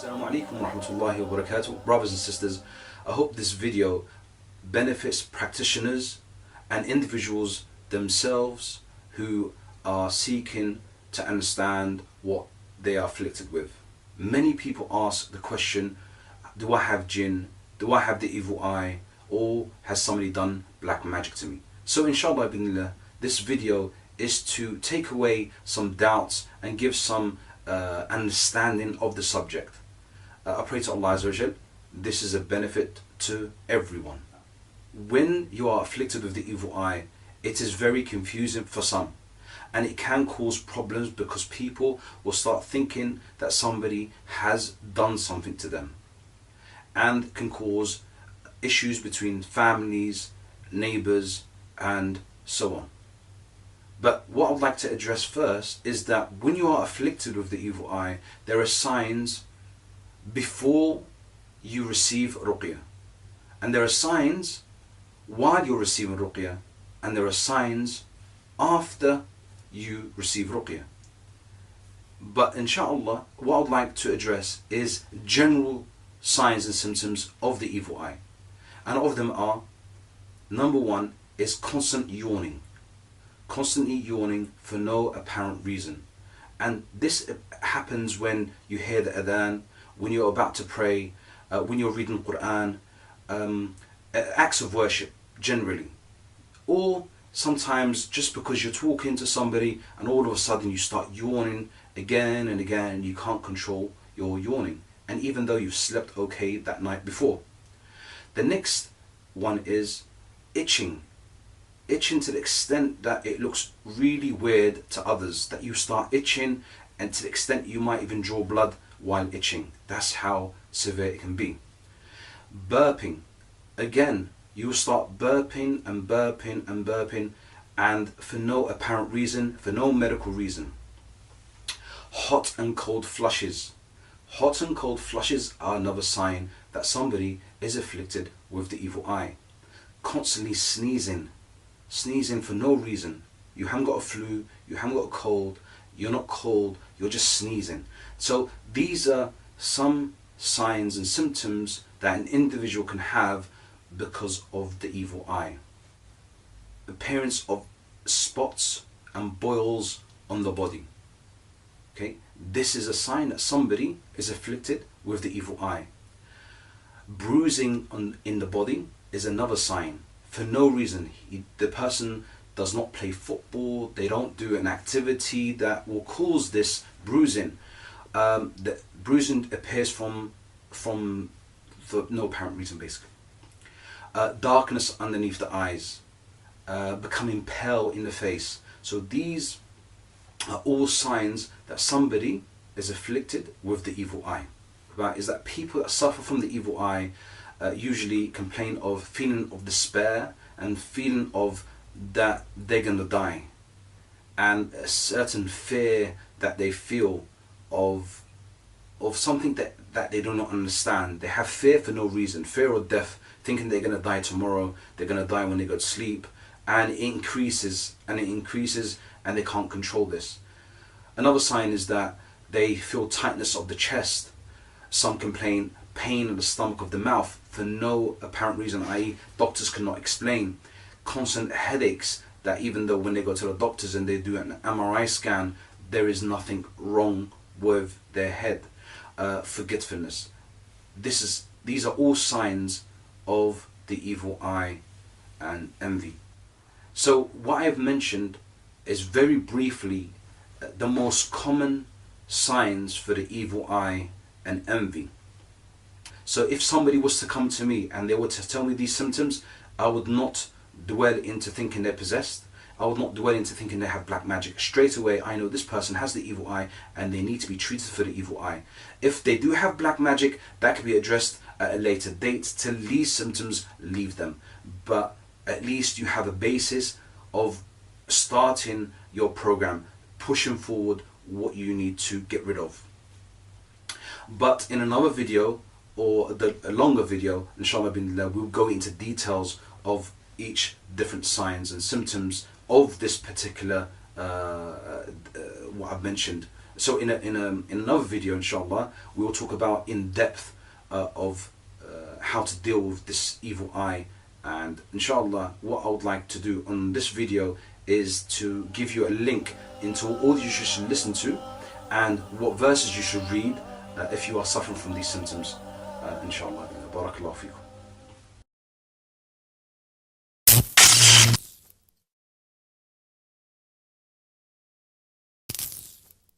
Assalamu alaikum wa rahmatullahi wa barakatuh. Brothers and sisters, I hope this video benefits practitioners and individuals themselves who are seeking to understand what they are afflicted with. Many people ask the question, do I have jinn? Do I have the evil eye? Or has somebody done black magic to me? So inshallah binillah, this video is to take away some doubts and give some understanding of the subject. I pray to Allah Azza wa Jal, this is a benefit to everyone. When you are afflicted with the evil eye, it is very confusing for some, and it can cause problems because people will start thinking that somebody has done something to them, and can cause issues between families, neighbors, and so on. But what I'd like to address first is that when you are afflicted with the evil eye, there are signs before you receive ruqyah, and there are signs while you're receiving ruqyah, and there are signs after you receive ruqyah. But inshallah, what I'd like to address is general signs and symptoms of the evil eye, and of them are: number one is constant yawning. Constantly yawning for no apparent reason. And this happens when you hear the adhan, when you're about to pray, when you're reading Quran, acts of worship generally. Or sometimes just because you're talking to somebody and all of a sudden you start yawning again and again, and you can't control your yawning, and even though you've slept okay that night before. The next one is itching. Itching to the extent that it looks really weird to others, that you start itching, and to the extent you might even draw blood while itching. That's how severe it can be. Burping. Again, you will start burping and burping and burping, and for no apparent reason, for no medical reason. Hot and cold flushes. Hot and cold flushes are another sign that somebody is afflicted with the evil eye. Constantly sneezing. Sneezing for no reason. You haven't got a flu, you haven't got a cold, you're not cold, you're just sneezing. So these are some signs and symptoms that an individual can have because of the evil eye. Appearance of spots and boils on the body. Okay, this is a sign that somebody is afflicted with the evil eye. Bruising in the body is another sign. For no reason. The person does not play football, they don't do an activity that will cause this bruising. The bruising appears for no apparent reason, basically. Darkness underneath the eyes, becoming pale in the face. So these are all signs that somebody is afflicted with the evil eye. Right? Is that people that suffer from the evil eye usually complain of feeling of despair and feeling of that they're going to die, and a certain fear that they feel of something that they do not understand. They have fear for no reason, fear of death, thinking they're going to die tomorrow, they're going to die when they go to sleep, and it increases and it increases, and they can't control this. Another sign is that they feel tightness of the chest. Some complain pain in the stomach of the mouth for no apparent reason, i.e. doctors cannot explain. Constant headaches, that even though when they go to the doctors and they do an MRI scan, there is nothing wrong with their head. Forgetfulness. These are all signs of the evil eye and envy. So what I've mentioned is very briefly the most common signs for the evil eye and envy. So if somebody was to come to me and they were to tell me these symptoms, I would not dwell into thinking they're possessed. I would not dwell into thinking they have black magic. Straight away, I know this person has the evil eye and they need to be treated for the evil eye. If they do have black magic, that can be addressed at a later date. Till these symptoms leave them. But at least you have a basis of starting your program, pushing forward what you need to get rid of. But in another video, or a longer video, inshallah binillah, we'll go into details of each different signs and symptoms of this particular what I've mentioned So in another video, inshallah, we will talk about in depth of how to deal with this evil eye. And inshallah, what I would like to do on this video is to give you a link into all you should listen to and what verses you should read if you are suffering from these symptoms. Inshallah. Barakallahu feekum.